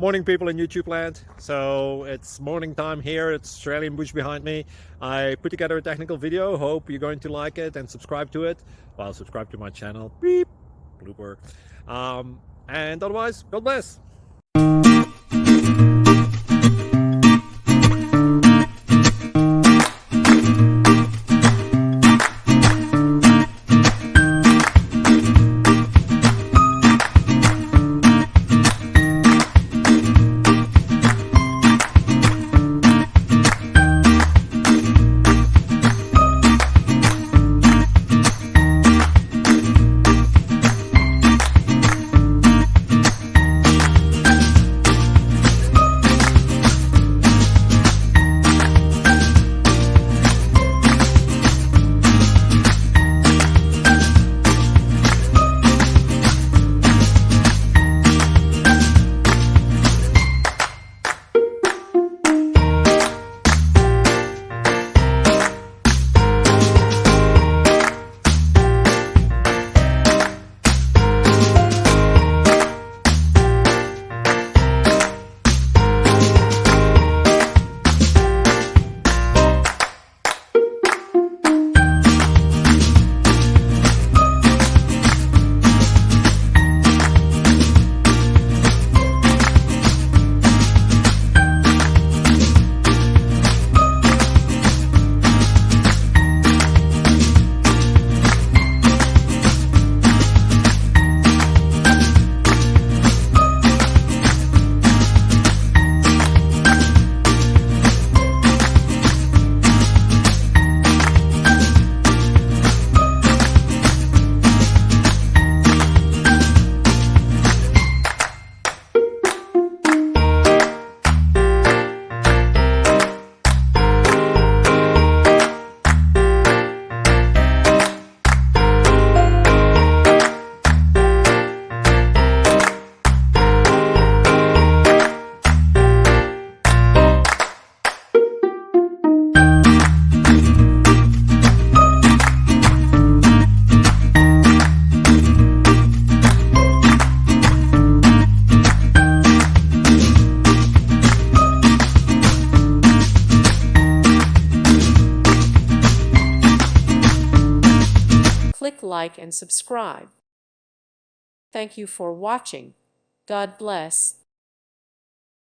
Morning, people in YouTube land. So it's morning time here. It's Australian bush behind me. I put together a technical video. Hope you're going to like it and subscribe to it. Well, subscribe to my channel. Beep. Blooper. And otherwise, God bless. Click like and subscribe. Thank you for watching. God bless.